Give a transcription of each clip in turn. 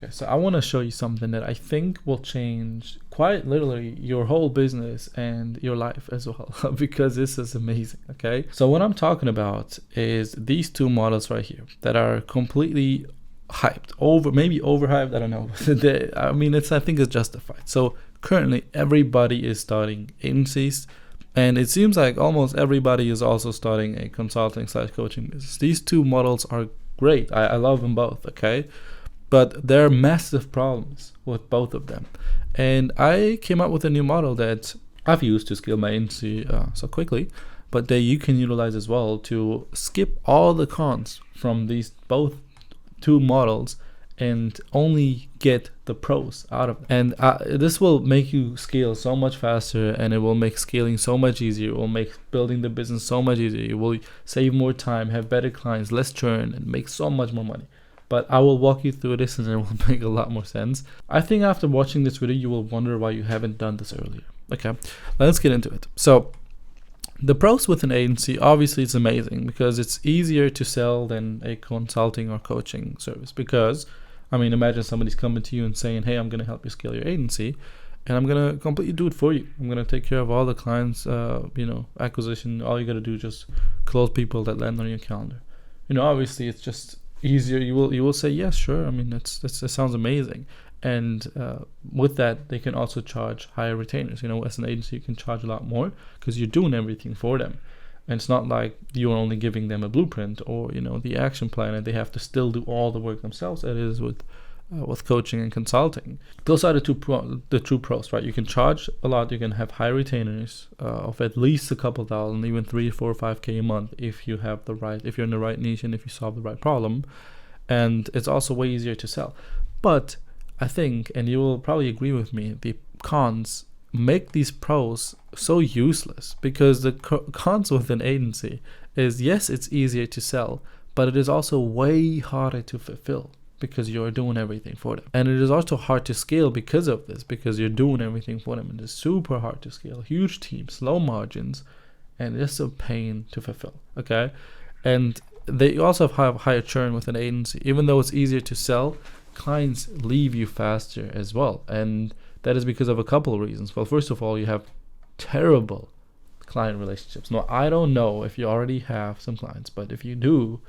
Okay, so I want to show you something that I think will change quite literally your whole business and your life as well because this is amazing. Okay, so what I'm talking about is these two models right here that are completely hyped over, maybe overhyped, I don't know. I mean, I think it's justified. So currently everybody is starting agencies, and it seems like almost everybody is also starting a consulting slash coaching business. These two models are great. I love them both. Okay, but there are massive problems with both of them. And I came up with a new model that I've used to scale my agency so quickly, but that you can utilize as well to skip all the cons from these both two models and only get the pros out of it. And this will make you scale so much faster, and it will make scaling so much easier. It will make building the business so much easier. You will save more time, have better clients, less churn, and make so much more money. But I will walk you through this and it will make a lot more sense. I think after watching this video, you will wonder why you haven't done this earlier. Okay, let's get into it. So the pros with an agency, obviously it's amazing because it's easier to sell than a consulting or coaching service. Because, I mean, imagine somebody's coming to you and saying, hey, I'm going to help you scale your agency, and I'm going to completely do it for you. I'm going to take care of all the clients, acquisition. All you got to do is just close people that land on your calendar. Obviously it's just easier. You will say yes, sure. I mean, that sounds amazing. And with that, they can also charge higher retainers. As an agency, you can charge a lot more because you're doing everything for them. And it's not like you're only giving them a blueprint or the action plan, and they have to still do all the work themselves. It is with coaching and consulting. Those are the true pros, right? You can charge a lot. You can have high retainers of at least a couple thousand, even 3, 4, 5K a month if you're in the right niche and if you solve the right problem. And it's also way easier to sell. But I think, and you will probably agree with me, the cons make these pros so useless, because the cons with an agency is, yes, it's easier to sell, but it is also way harder to fulfill, because you're doing everything for them. And it is also hard to scale because of this, because you're doing everything for them. It is super hard to scale. Huge teams, low margins, and just a pain to fulfill. Okay? And they also have higher churn with an agency. Even though it's easier to sell, clients leave you faster as well. And that is because of a couple of reasons. Well, first of all, you have terrible client relationships. Now, I don't know if you already have some clients, but if you do,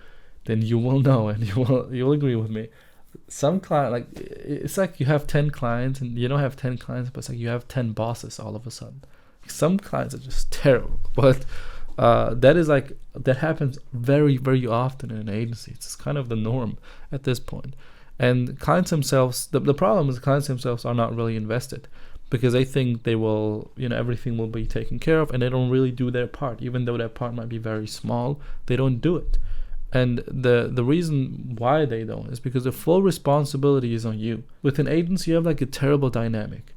then you will know, and you'll agree with me. Some client, it's like you have 10 clients and you don't have 10 clients, but it's like you have 10 bosses all of a sudden. Some clients are just terrible, but that happens very, very often in an agency. It's kind of the norm at this point. And clients themselves, the problem is clients themselves are not really invested, because they think they will, everything will be taken care of, and they don't really do their part. Even though their part might be very small, they don't do it. And the reason why they don't is because the full responsibility is on you. With an agency, you have a terrible dynamic.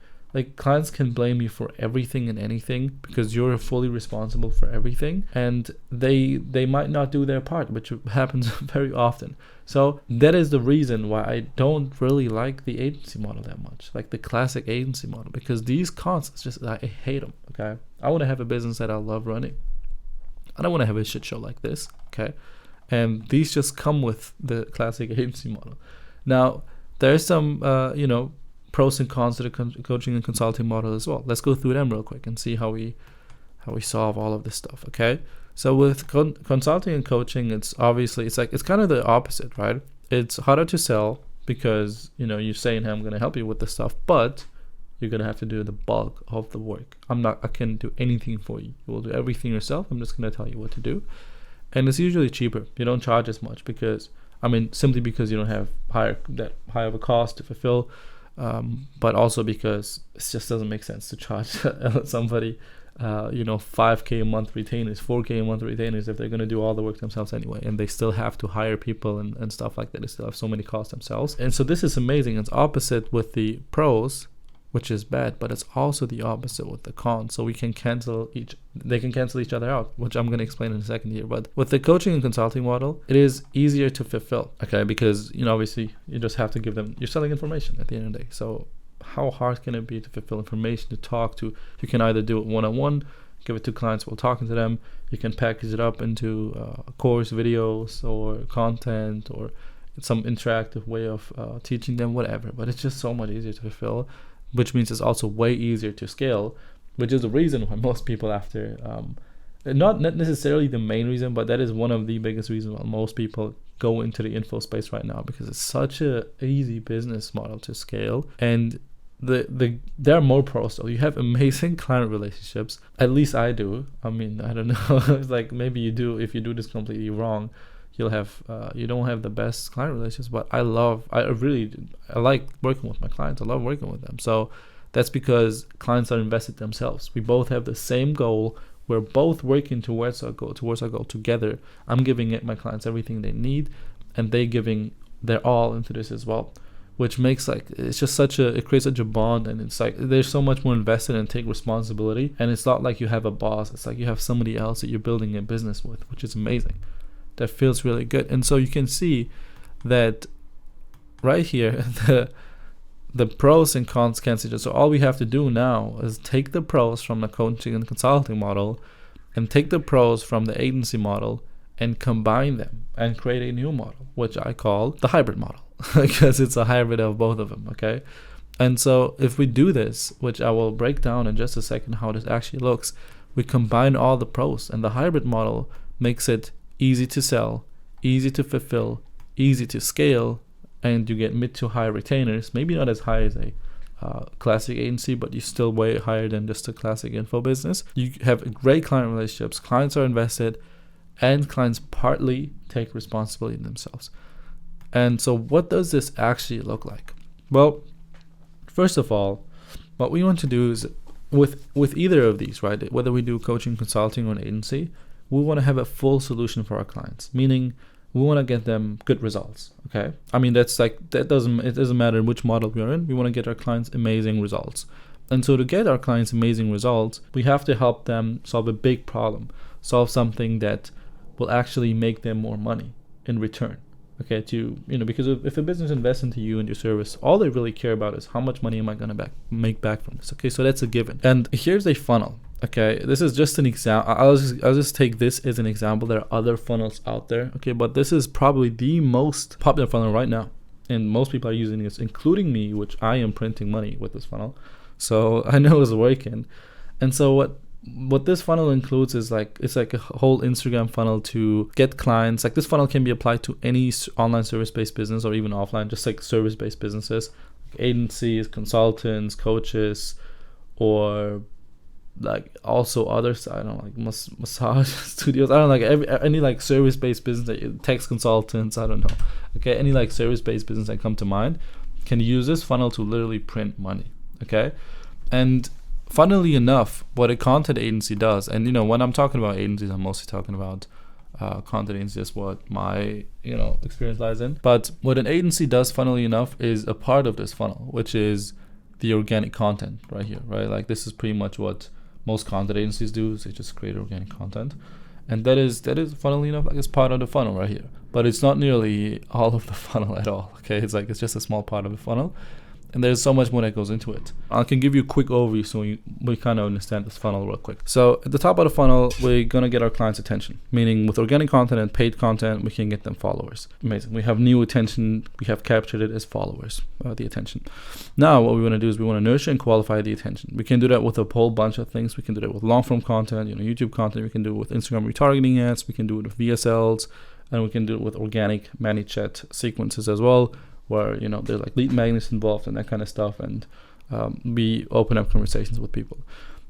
Clients can blame you for everything and anything because you're fully responsible for everything, and they might not do their part, which happens very often. So that is the reason why I don't really like the agency model that much, like the classic agency model, because these cons, I hate them. Okay, I want to have a business that I love running. I don't want to have a shit show like this. Okay. And these just come with the classic agency model. Now, there's some, pros and cons to the coaching and consulting model as well. Let's go through them real quick and see how we solve all of this stuff. Okay. So with consulting and coaching, it's kind of the opposite, right? It's harder to sell because you're saying, hey, I'm going to help you with this stuff, but you're going to have to do the bulk of the work. I can't do anything for you. You will do everything yourself. I'm just going to tell you what to do. And it's usually cheaper. You don't charge as much simply because you don't have that high of a cost to fulfill, but also because it just doesn't make sense to charge somebody, 5K a month retainers, 4K a month retainers if they're going to do all the work themselves anyway, and they still have to hire people and stuff like that. They still have so many costs themselves. And so this is amazing. It's opposite with the pros, which is bad, but it's also the opposite with the cons. So they can cancel each other out, which I'm going to explain in a second here. But with the coaching and consulting model, it is easier to fulfill, okay? Because, obviously you just have to give them, you're selling information at the end of the day. So how hard can it be to fulfill information, to talk to? You can either do it one-on-one, give it to clients while talking to them. You can package it up into course videos or content, or some interactive way of teaching them, whatever. But it's just so much easier to fulfill, which means it's also way easier to scale, which is the reason why most people after, not necessarily the main reason, but that is one of the biggest reasons why most people go into the info space right now, because it's such a easy business model to scale. And there are more pros though. You have amazing client relationships. At least I do. I mean, I don't know. It's like maybe you do. If you do this completely wrong, you'll have you don't have the best client relationships. But I like working with my clients. I love working with them. So that's because clients are invested themselves. We both have the same goal. We're both working towards our goal together. I'm giving my clients everything they need, and they giving their all into this as well, which makes it creates such a bond. And it's like there's so much more invested and take responsibility. And it's not like you have a boss. It's like you have somebody else that you're building a business with, which is amazing. That feels really good. And so you can see that right here, the pros and cons cancel. So all we have to do now is take the pros from the coaching and consulting model and take the pros from the agency model and combine them and create a new model, which I call the hybrid model, because it's a hybrid of both of them. Okay. And so if we do this, which I will break down in just a second how this actually looks, we combine all the pros, and the hybrid model makes it easy to sell, easy to fulfill, easy to scale, and you get mid to high retainers. Maybe not as high as a classic agency, but you're still way higher than just a classic info business. You have great client relationships, clients are invested, and clients partly take responsibility themselves. And so what does this actually look like? Well, first of all, what we want to do is with either of these, right? Whether we do coaching, consulting, or an agency, we want to have a full solution for our clients, meaning we want to get them good results. Okay. I mean, it doesn't matter which model we're in. We want to get our clients amazing results. And so to get our clients amazing results, we have to help them solve a big problem, solve something that will actually make them more money in return. Okay. Because if a business invests into you and your service, all they really care about is how much money am I going to make back from this. Okay. So that's a given. And here's a funnel. Okay, this is just an example. I'll just take this as an example. There are other funnels out there. Okay, but this is probably the most popular funnel right now, and most people are using this, including me, which I am printing money with this funnel. So I know it's working. And so what this funnel includes is it's like a whole Instagram funnel to get clients. Like this funnel can be applied to any online service-based business or even offline, just like service-based businesses, like agencies, consultants, coaches, or like also others. I don't know, like massage studios. I don't know, like any like service-based business, text consultants. I don't know. Okay, any like service-based business that come to mind can use this funnel to literally print money. Okay, and funnily enough, what a content agency does, and when I'm talking about agencies, I'm mostly talking about content agency is what my experience lies in. But what an agency does, funnily enough, is a part of this funnel, which is the organic content right here, right? Like this is pretty much what most content agencies do, is they just create organic content. And that is funnily enough, like it's part of the funnel right here. But it's not nearly all of the funnel at all. Okay, it's just a small part of the funnel. And there's so much more that goes into it. I can give you a quick overview so we kind of understand this funnel real quick. So at the top of the funnel, we're going to get our clients' attention. Meaning with organic content and paid content, we can get them followers. Amazing. We have new attention. We have captured it as followers, the attention. Now what we want to do is we want to nurture and qualify the attention. We can do that with a whole bunch of things. We can do that with long-form content, YouTube content. We can do it with Instagram retargeting ads. We can do it with VSLs. And we can do it with organic ManyChat sequences as well, where there's like lead magnets involved and that kind of stuff, and we open up conversations with people.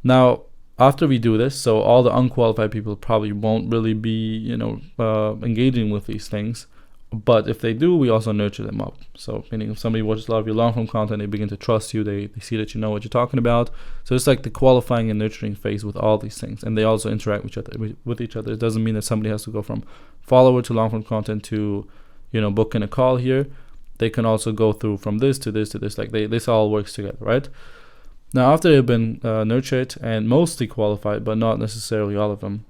Now after we do this, so all the unqualified people probably won't really be engaging with these things, but if they do, we also nurture them up. So meaning if somebody watches a lot of your long form content, they begin to trust you, they see that you know what you're talking about. So it's like the qualifying and nurturing phase with all these things, and they also interact with each other. It doesn't mean that somebody has to go from follower to long form content to book in a call here. They can also go through from this to this to this. Like this all works together, right? Now, after they've been nurtured and mostly qualified, but not necessarily all of them,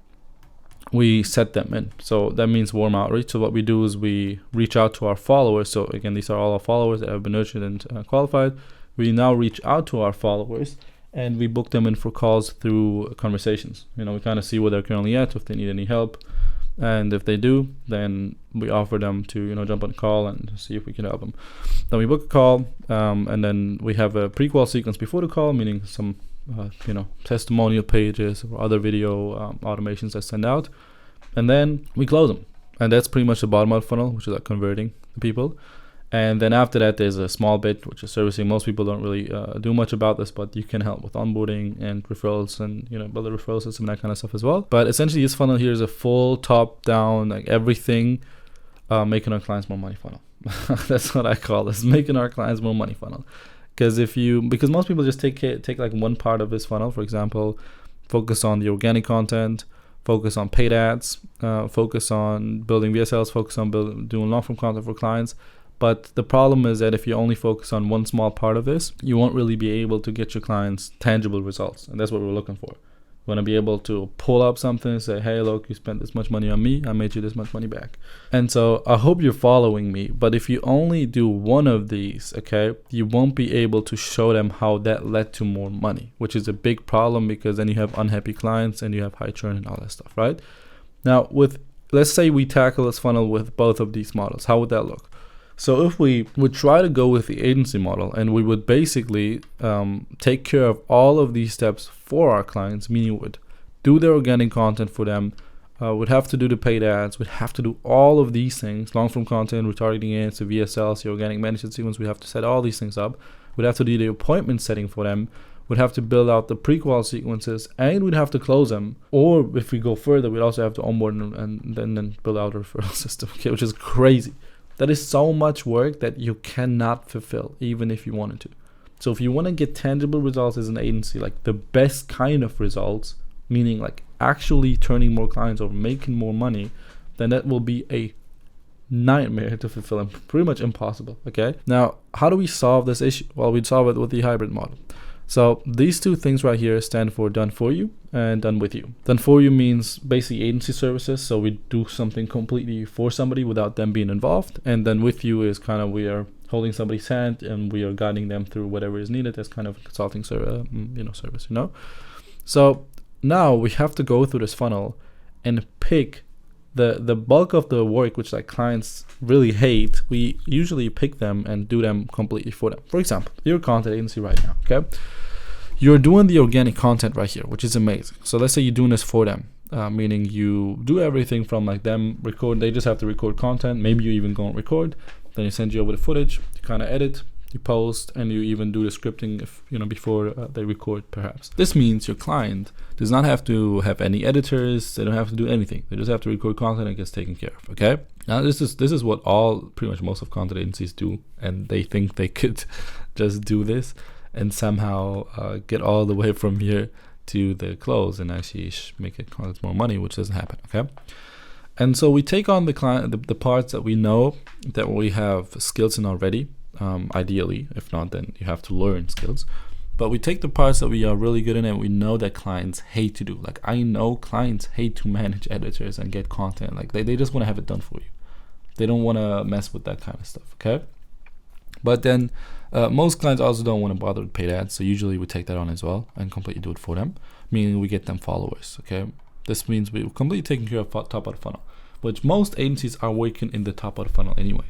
we set them in. So that means warm outreach. So what we do is we reach out to our followers. So again, these are all our followers that have been nurtured and qualified. We now reach out to our followers and we book them in for calls through conversations. We kind of see where they're currently at, if they need any help. And if they do, then we offer them to, you know, jump on a call and see if we can help them. Then we book a call, and then we have a pre-qual sequence before the call, meaning some, you know, testimonial pages or other video automations I send out. And then we close them. And that's pretty much the bottom of the funnel, which is like converting the people. And then after that, there's a small bit, which is servicing. Most people don't really do much about this, but you can help with onboarding and referrals and, you know, build a referral system and that kind of stuff as well. But essentially, this funnel here is a full top-down, like everything, making our clients more money funnel. That's what I call this, making our clients more money funnel. Because most people just take like one part of this funnel, for example, focus on the organic content, focus on paid ads, focus on building VSLs, focus on doing long-form content for clients. But the problem is that if you only focus on one small part of this, you won't really be able to get your clients tangible results. And that's what we're looking for. We want to be able to pull up something and say, hey, look, you spent this much money on me. I made you this much money back. And so I hope you're following me. But if you only do one of these, okay, you won't be able to show them how that led to more money, which is a big problem because then you have unhappy clients and you have high churn and all that stuff, right? Now, let's say we tackle this funnel with both of these models. How would that look? So if we would try to go with the agency model and we would basically take care of all of these steps for our clients, meaning we would do their organic content for them, would have to do the paid ads, would have to do all of these things, long form content, retargeting ads, the VSLs, the organic management sequence, we have to set all these things up, would have to do the appointment setting for them, would have to build out the pre-qual sequences, and we'd have to close them. Or if we go further, we'd also have to onboard them and then build out a referral system, okay, which is crazy. That is so much work that you cannot fulfill, even if you wanted to. So if you want to get tangible results as an agency, like the best kind of results, meaning like actually turning more clients or making more money, then that will be a nightmare to fulfill and pretty much impossible, okay? Now, how do we solve this issue? Well, we'd solve it with the hybrid model. So these two things right here stand for done for you and done with you. Done for you means basically agency services. So we do something completely for somebody without them being involved. And then with you is kind of we are holding somebody's hand and we are guiding them through whatever is needed as kind of a consulting service, you know. So now we have to go through this funnel and pick the bulk of the work, which like clients really hate. We usually pick them and do them completely for them. For example, you're a content agency right now, okay? You're doing the organic content right here, which is amazing. So let's say you're doing this for them, meaning you do everything from like them record. They just have to record content. Maybe you even go and record. Then you send you over the footage. You kind of edit, you post, and you even do the scripting if before they record perhaps. This means your client does not have to have any editors. They don't have to do anything. They just have to record content and it gets taken care of. Okay. Now this is what pretty much most of content agencies do, and they think they could just do this and somehow get all the way from here to the close and actually make it cost more money, which doesn't happen. Okay. And so we take on the client, the parts that we know that we have skills in already. Ideally, if not, then you have to learn skills. But we take the parts that we are really good in and we know that clients hate to do. Like I know clients hate to manage editors and get content. Like they just want to have it done for you. They don't want to mess with that kind of stuff. Okay. But then most clients also don't want to bother with paid ads. So usually we take that on as well and completely do it for them, meaning we get them followers. Okay. This means we're completely taking care of top of the funnel, which most agencies are working in the top of the funnel anyway.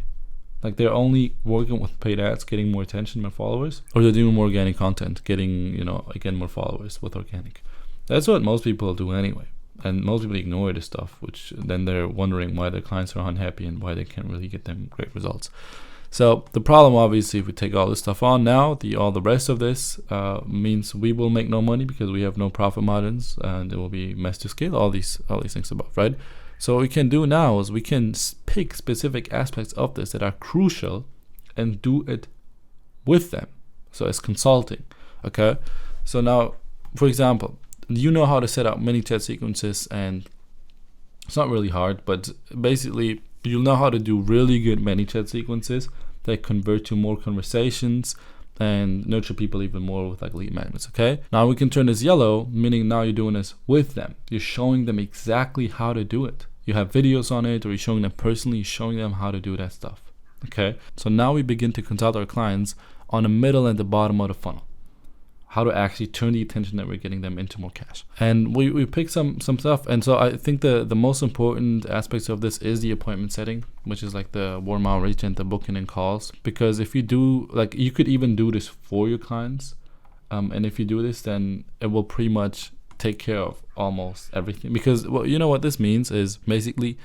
Like they're only working with paid ads, getting more attention, more followers, or they're doing more organic content, getting, again, more followers with organic. That's what most people do anyway. And most people ignore this stuff, which then they're wondering why their clients are unhappy and why they can't really get them great results. So the problem, obviously, if we take all this stuff on now, all the rest of this means we will make no money because we have no profit margins and it will be messed to scale, all these things above, right? So what we can do now is we can pick specific aspects of this that are crucial and do it with them. So it's consulting, okay? So now, for example, you know how to set up ManyChat sequences, and it's not really hard, but basically you'll know how to do really good ManyChat sequences that convert to more conversations and nurture people even more with like lead magnets, okay? Now we can turn this yellow, meaning now you're doing this with them. You're showing them exactly how to do it. You have videos on it, or you're showing them personally, showing them how to do that stuff, okay? So now we begin to consult our clients on the middle and the bottom of the funnel. how to actually turn the attention that we're getting them into more cash. And we pick some stuff. And so I think the most important aspects of this is the appointment setting, which is like the warm outreach and the booking and calls. Because if you do, like, you could even do this for your clients. And if you do this, then it will pretty much take care of almost everything. Because, well, you know what this means is basically,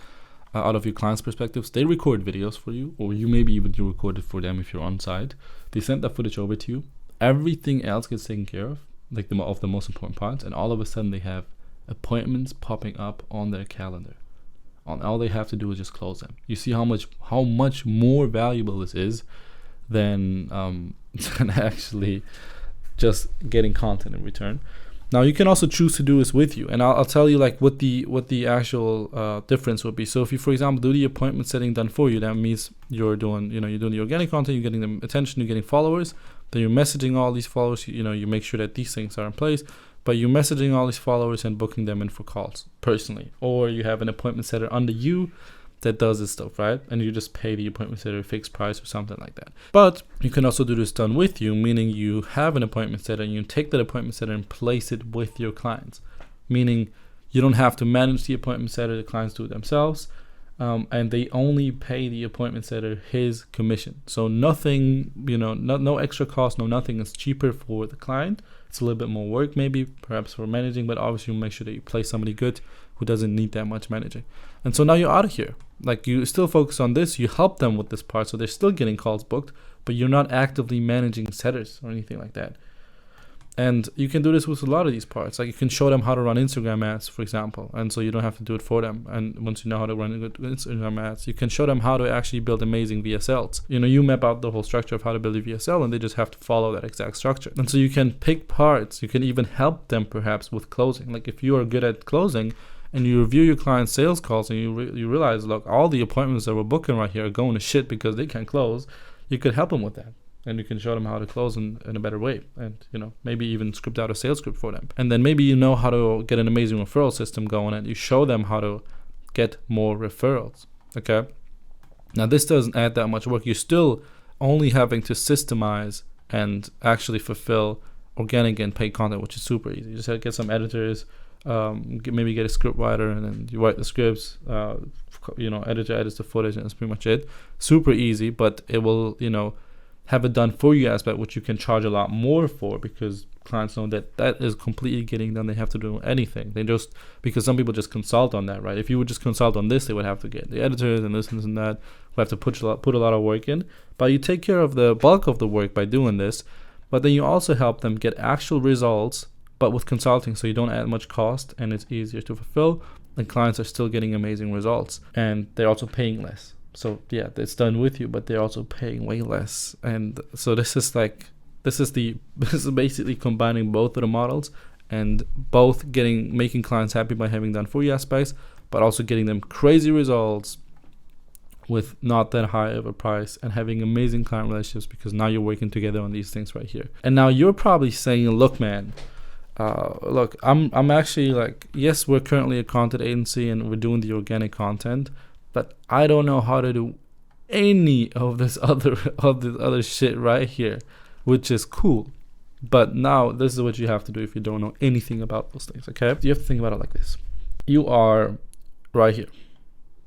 out of your clients' perspectives, they record videos for you, or you maybe even you record it for them if you're on site. They send that footage over to you. Everything else gets taken care of, like the most important parts, and all of a sudden they have appointments popping up on their calendar. All they have to do is just close them. You see how much more valuable this is than actually just getting content in return. Now you can also choose to do this with you, and I'll tell you like what the actual difference would be. So if you, for example, do the appointment setting done for you, that means you're doing the organic content, you're getting them attention, you're getting followers. Then you're messaging all these followers. You make sure that these things are in place, but you're messaging all these followers and booking them in for calls personally, or you have an appointment setter under you that does this stuff, right? And you just pay the appointment setter a fixed price or something like that. But you can also do this done with you, meaning you have an appointment setter and you take that appointment setter and place it with your clients, meaning you don't have to manage the appointment setter. The clients do it themselves. And they only pay the appointment setter his commission. So nothing, no extra cost, nothing is cheaper for the client. It's a little bit more work, maybe, perhaps for managing, but obviously you make sure that you place somebody good who doesn't need that much managing. And so now you're out of here. Like, you still focus on this, you help them with this part, so they're still getting calls booked, but you're not actively managing setters or anything like that. And you can do this with a lot of these parts. Like, you can show them how to run Instagram ads, for example. And so you don't have to do it for them. And once you know how to run good Instagram ads, you can show them how to actually build amazing VSLs. You map out the whole structure of how to build a VSL, and they just have to follow that exact structure. And so you can pick parts. You can even help them perhaps with closing. Like, if you are good at closing and you review your client's sales calls and you realize, look, all the appointments that we're booking right here are going to shit because they can't close, you could help them with that. And you can show them how to close in a better way, and maybe even script out a sales script for them. And then maybe how to get an amazing referral system going, and you show them how to get more referrals. Okay, now this doesn't add that much work. You're still only having to systemize and actually fulfill organic and paid content, which is super easy. You just have to get some editors, maybe get a script writer, and then you write the scripts. Editor edits the footage, and that's pretty much it. Super easy, but it will have a done for you aspect, which you can charge a lot more for, because clients know that is completely getting done. They have to do anything. Because some people just consult on that, right? If you would just consult on this, they would have to get the editors and this and that. We have to put a lot of work in, but you take care of the bulk of the work by doing this. But then you also help them get actual results, but with consulting, so you don't add much cost and it's easier to fulfill. And clients are still getting amazing results, and they're also paying less. So yeah, it's done with you, but they're also paying way less. And so this is basically combining both of the models, and both making clients happy by having done for you aspects, but also getting them crazy results with not that high of a price, and having amazing client relationships, because now you're working together on these things right here. And now you're probably saying, look, man, I'm actually like, yes, we're currently a content agency and we're doing the organic content, but I don't know how to do any of this other shit right here, which is cool. But now this is what you have to do if you don't know anything about those things, okay? You have to think about it like this. You are right here,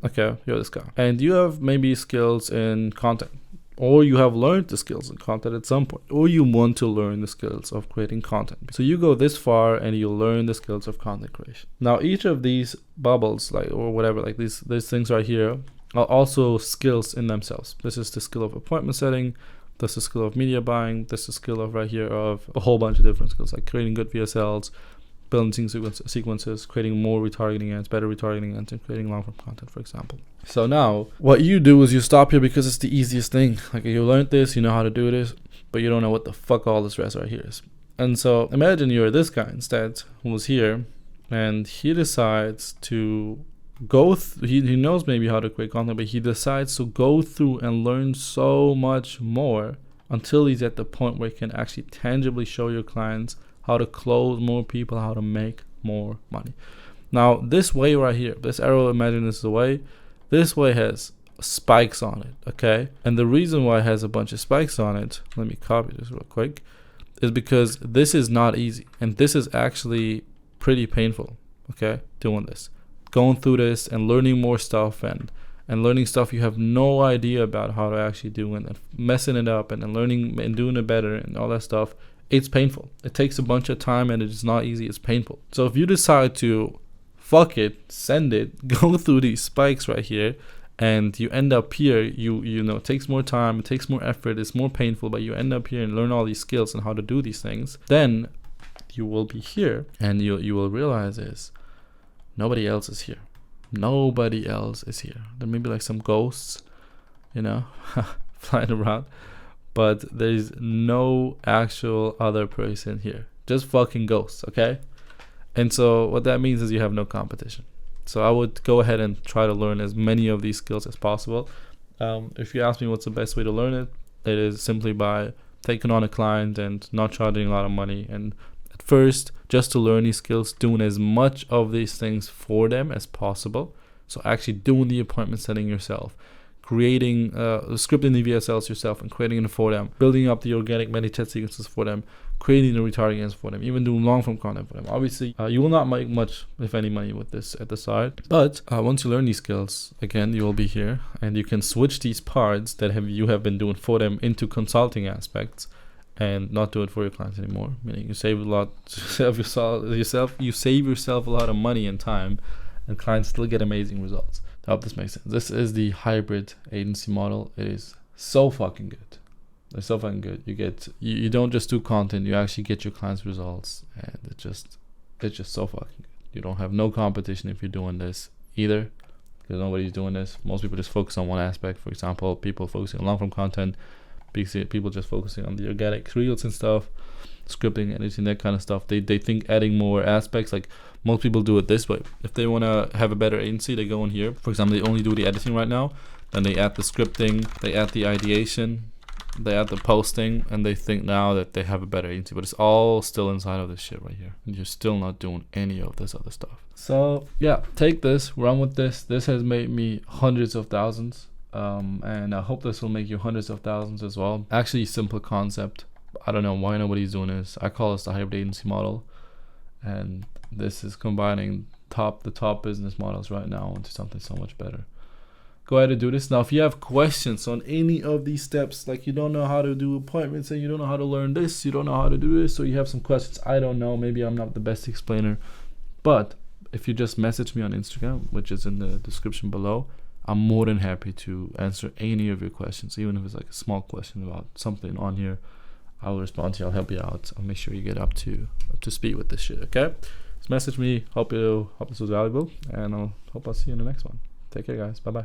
okay? You're this guy. And you have maybe skills in content, or you have learned the skills in content at some point, or you want to learn the skills of creating content. So you go this far and you learn the skills of content creation. Now each of these bubbles, these things right here, are also skills in themselves. This is the skill of appointment setting, this is the skill of media buying, this is the skill of right here of a whole bunch of different skills, like creating good VSLs, building sequences, creating more retargeting ads, better retargeting ads, and creating long-form content, for example. So now what you do is you stop here because it's the easiest thing. Like, you learned this, you know how to do this, but you don't know what the fuck all this rest right here is. And so imagine you're this guy instead, who was here, and he decides to go he knows maybe how to create content, but he decides to go through and learn so much more until he's at the point where he can actually tangibly show your clients how to close more people, how to make more money. Now this way right here, this arrow, imagine this is the way. This way has spikes on it, okay? And the reason why it has a bunch of spikes on it, let me copy this real quick, is because this is not easy, and this is actually pretty painful. Okay, doing this, going through this, and learning more stuff, and learning stuff you have no idea about how to actually do, and messing it up, and then learning and doing it better, and all that stuff. It's painful. It takes a bunch of time, and it's not easy. It's painful. So if you decide to fuck it, send it, go through these spikes right here, and you end up here, you know, it takes more time, it takes more effort, it's more painful, but you end up here and learn all these skills and how to do these things, then you will be here, and you will realize is nobody else is here. Nobody else is here. There may be like some ghosts, you know, flying around, but there's no actual other person here. Just fucking ghosts, okay? And so what that means is you have no competition. So I would go ahead and try to learn as many of these skills as possible. If you ask me what's the best way to learn it, it is simply by taking on a client and not charging a lot of money. And at first, just to learn these skills, doing as much of these things for them as possible. So actually doing the appointment setting yourself, creating, scripting the VSLs yourself and creating it for them, building up the organic ManyChat sequences for them, creating the retargetings for them, even doing long form content for them. Obviously, you will not make much, if any, money with this at the side. But once you learn these skills, again, you will be here, and you can switch these parts that you have been doing for them into consulting aspects, and not do it for your clients anymore. Meaning you save a lot, you save yourself a lot of money and time, and clients still get amazing results. I hope this makes sense. This is the hybrid agency model. It is so fucking good. It's so fucking good. You don't just do content, you actually get your clients results, and it's just so fucking good. You don't have no competition if you're doing this either, because nobody's doing this. Most people just focus on one aspect. For example, people focusing on long form content, people just focusing on the organic reels and stuff, scripting, editing, that kind of stuff. They think adding more aspects, like most people do it this way. If they want to have a better agency, they go in here. For example, they only do the editing right now, then they add the scripting, they add the ideation, they add the posting, and they think now that they have a better agency, but it's all still inside of this shit right here, and you're still not doing any of this other stuff. So yeah, take this, run with this. This has made me hundreds of thousands, and I hope this will make you hundreds of thousands as well. Actually, simple concept. I don't know why nobody's doing this. I call this the hybrid agency model, and this is combining the top business models right now into something so much better. Go ahead and do this. Now, if you have questions on any of these steps, like you don't know how to do appointments, and you don't know how to learn this, you don't know how to do this, so you have some questions, I don't know, maybe I'm not the best explainer, but if you just message me on Instagram, which is in the description below, I'm more than happy to answer any of your questions, even if it's like a small question about something on here. I will respond to you. I'll help you out. I'll make sure you get up to speed with this shit, okay? Just message me. Hope this was valuable, and I'll see you in the next one. Take care, guys. Bye-bye.